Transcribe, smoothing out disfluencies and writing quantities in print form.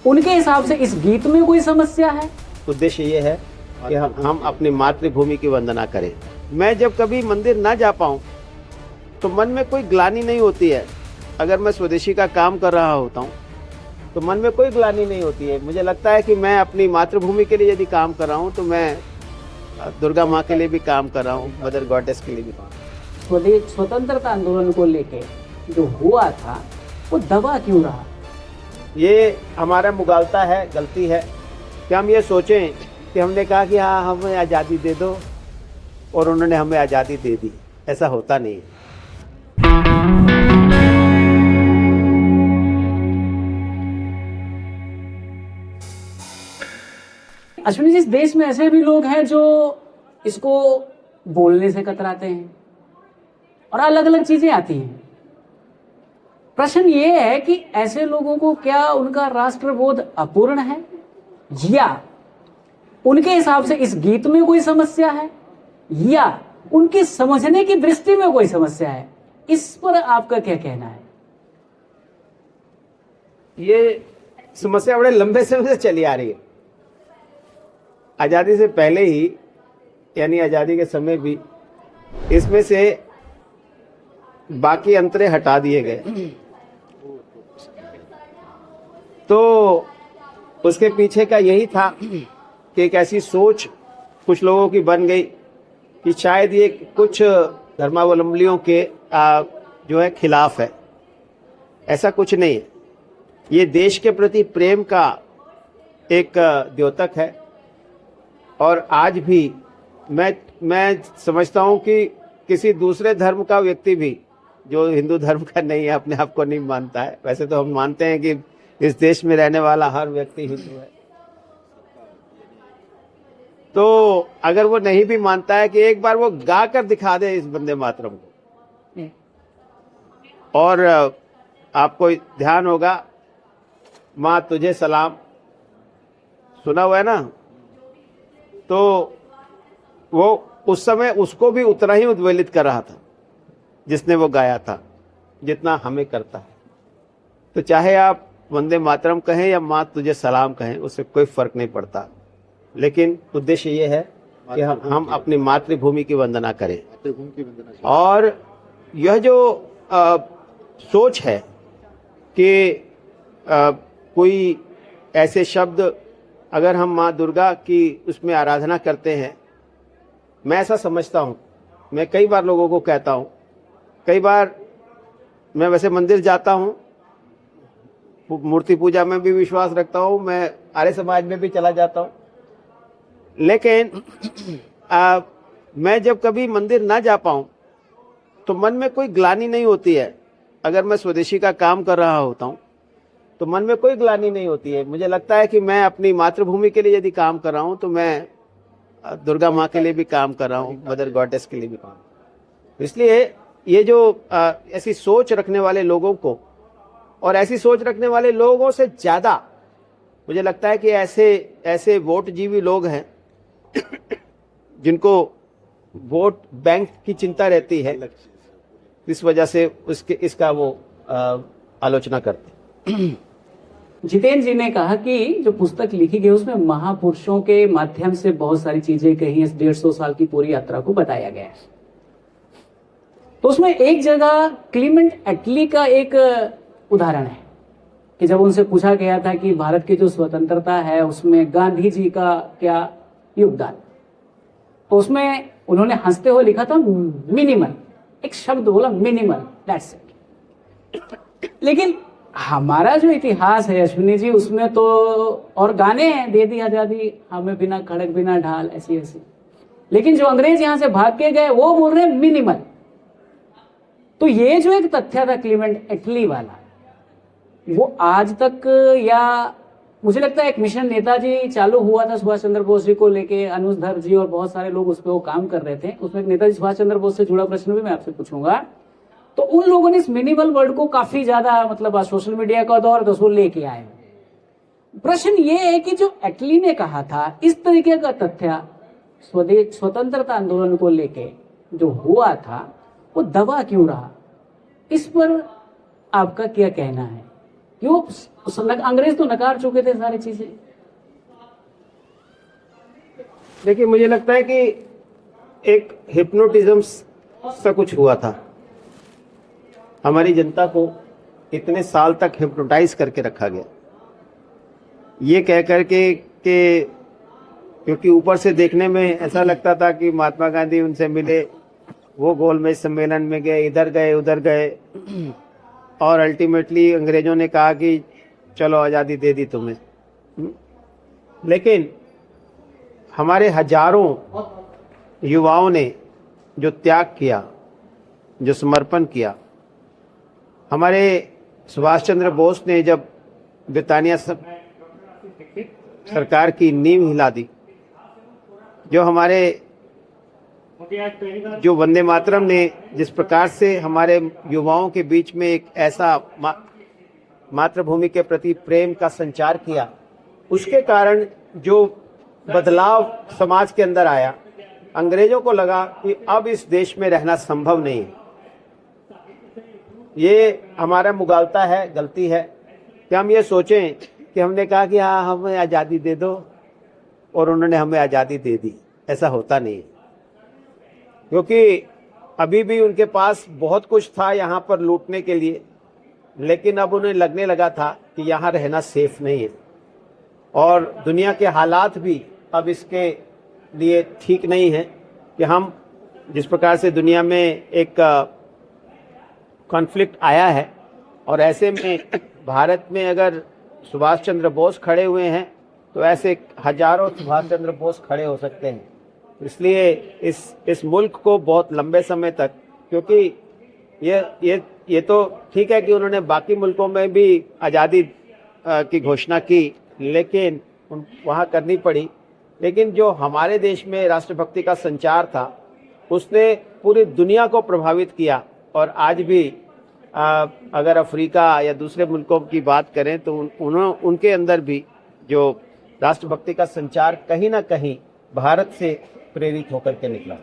उनके हिसाब से इस गीत में कोई समस्या है? उद्देश्य ये है कि हम अपनी मातृभूमि की वंदना करें। मैं जब कभी मंदिर ना जा पाऊं तो मन में कोई ग्लानि नहीं होती है। अगर मैं स्वदेशी का काम कर रहा होता हूं तो मन में कोई ग्लानि नहीं होती है। मुझे लगता है कि मैं अपनी मातृभूमि के लिए यदि काम कर रहा हूं तो मैं दुर्गा माँ के लिए भी काम कर रहा हूं, मदर गॉडेस के लिए भी काम। स्वतंत्रता आंदोलन को लेके जो हुआ था वो दबा क्यों रहा? ये हमारा मुगालता है, गलती है कि हम ये सोचें कि हमने कहा कि हाँ हमें आज़ादी दे दो और उन्होंने हमें आज़ादी दे दी। ऐसा होता नहीं है। अश्विनी जी, इस देश में ऐसे भी लोग हैं जो इसको बोलने से कतराते हैं और अलग अलग चीजें आती हैं। प्रश्न ये है कि ऐसे लोगों को क्या उनका राष्ट्रबोध अपूर्ण है या उनके हिसाब से इस गीत में कोई समस्या है या उनकी समझने की दृष्टि में कोई समस्या है? इस पर आपका क्या कहना है? ये समस्या बड़े लंबे समय से चली आ रही है। आज़ादी से पहले ही यानी आज़ादी के समय भी इसमें से बाकी अंतरे हटा दिए गए। तो उसके पीछे का यही था कि एक ऐसी सोच कुछ लोगों की बन गई कि शायद ये कुछ धर्मावलंबियों के जो है खिलाफ है। ऐसा कुछ नहीं है। ये देश के प्रति प्रेम का एक द्योतक है और आज भी मैं समझता हूँ कि किसी दूसरे धर्म का व्यक्ति भी जो हिंदू धर्म का नहीं है, अपने आप को नहीं मानता है। वैसे तो हम मानते हैं कि इस देश में रहने वाला हर व्यक्ति हिंदू है। तो अगर वो नहीं भी मानता है कि एक बार वो गा कर दिखा दे इस वंदे मातरम को। और आपको ध्यान होगा, माँ तुझे सलाम सुना हुआ है ना, तो वो उस समय उसको भी उतना ही उद्वेलित कर रहा था जिसने वो गाया था जितना हमें करता है। तो चाहे आप वंदे मातरम कहें या माँ तुझे सलाम कहें, उससे कोई फर्क नहीं पड़ता। लेकिन उद्देश्य ये है कि हम अपनी मातृभूमि की वंदना करें। और यह जो सोच है कि कोई ऐसे शब्द अगर हम माँ दुर्गा की उसमें आराधना करते हैं, मैं ऐसा समझता हूँ। मैं कई बार लोगों को कहता हूँ, कई बार मैं वैसे मंदिर जाता हूँ, मूर्ति पूजा में भी विश्वास रखता हूँ, मैं आर्य समाज में भी चला जाता हूँ, लेकिन मैं जब कभी मंदिर ना जा पाऊँ तो मन में कोई ग्लानि नहीं होती है। अगर मैं स्वदेशी का काम कर रहा होता हूँ तो मन में कोई ग्लानि नहीं होती है। मुझे लगता है कि मैं अपनी मातृभूमि के लिए यदि काम कर रहा हूँ तो मैं दुर्गा माँ के लिए भी काम कर रहा हूँ, मदर गॉडेस के लिए भी काम। इसलिए ये जो ऐसी सोच रखने वाले लोगों को और ऐसी सोच रखने वाले लोगों से ज्यादा मुझे लगता है कि ऐसे वोट जीवी लोग हैं जिनको वोट बैंक की चिंता रहती है, इस वजह से इसका वो आलोचना करते। जितेंद्र जी ने कहा कि जो पुस्तक लिखी गई उसमें महापुरुषों के माध्यम से बहुत सारी चीजें कही, इस 150 साल की पूरी यात्रा को बताया गया है। तो उसमें एक जगह क्लीमेंट एटली का एक उदाहरण है कि जब उनसे पूछा गया था कि भारत की जो स्वतंत्रता है उसमें गांधी जी का क्या योगदान, तो उसमें उन्होंने हंसते हुए लिखा था मिनिमल, एक शब्द बोला मिनिमल, दैट्स इट। लेकिन हमारा जो इतिहास है अश्विनी जी, उसमें तो और गाने हैं, दे दी आजादी हमें बिना खड़क बिना ढाल, ऐसी ऐसी। लेकिन जो अंग्रेज यहां से भाग के गए वो बोल रहे हैं मिनिमल। तो ये जो एक तथ्य था क्लीमेंट एटली वाला, वो आज तक, या मुझे लगता है एक मिशन नेताजी चालू हुआ था सुभाष चंद्र बोस जी को लेके, अनुज धर जी और बहुत सारे लोग उस पर वो काम कर रहे थे। उसमें नेताजी सुभाष चंद्र बोस से जुड़ा प्रश्न भी मैं आपसे पूछूंगा। तो उन लोगों ने इस मिनिमल वर्ड को काफी ज्यादा, मतलब सोशल मीडिया का दौर तो उसको लेके आए। प्रश्न ये है कि जो एटली ने कहा था, इस तरीके का तथ्य स्वतंत्रता आंदोलन को लेके जो हुआ था वो दबा क्यों रहा? इस पर आपका क्या कहना है? क्यों? अंग्रेज तो नकार चुके थे सारी चीजें। देखिए, मुझे लगता है कि एक हिप्नोटिज्म सा कुछ हुआ था। हमारी जनता को इतने साल तक हिप्नोटाइज करके रखा गया, ये कह करके कि क्योंकि ऊपर से देखने में ऐसा लगता था कि महात्मा गांधी उनसे मिले, वो गोलमेज सम्मेलन में गए, इधर गए उधर गए, और अल्टीमेटली अंग्रेजों ने कहा कि चलो आज़ादी दे दी तुम्हें। लेकिन हमारे हजारों युवाओं ने जो त्याग किया, जो समर्पण किया, हमारे सुभाष चंद्र बोस ने जब ब्रिटानिया सरकार की नींव हिला दी, जो हमारे जो वंदे मातरम ने जिस प्रकार से हमारे युवाओं के बीच में एक ऐसा मातृभूमि के प्रति प्रेम का संचार किया, उसके कारण जो बदलाव समाज के अंदर आया, अंग्रेजों को लगा कि अब इस देश में रहना संभव नहीं है। ये हमारा मुगालता है, गलती है कि हम ये सोचें कि हमने कहा कि हाँ हमें आज़ादी दे दो और उन्होंने हमें आज़ादी दे दी। ऐसा होता नहीं है, क्योंकि अभी भी उनके पास बहुत कुछ था यहाँ पर लूटने के लिए, लेकिन अब उन्हें लगने लगा था कि यहाँ रहना सेफ नहीं है, और दुनिया के हालात भी अब इसके लिए ठीक नहीं है कि हम जिस प्रकार से दुनिया में एक कॉन्फ्लिक्ट आया है, और ऐसे में भारत में अगर सुभाष चंद्र बोस खड़े हुए हैं तो ऐसे हजारों सुभाष चंद्र बोस खड़े हो सकते हैं। इसलिए इस मुल्क को बहुत लंबे समय तक, क्योंकि ये तो ठीक है कि उन्होंने बाकी मुल्कों में भी आज़ादी की घोषणा की, लेकिन वहाँ करनी पड़ी, लेकिन जो हमारे देश में राष्ट्रभक्ति का संचार था उसने पूरी दुनिया को प्रभावित किया। और आज भी अगर अफ्रीका या दूसरे मुल्कों की बात करें तो उनके अंदर भी जो राष्ट्रभक्ति का संचार कहीं ना कहीं भारत से प्रेरित होकर के निकला।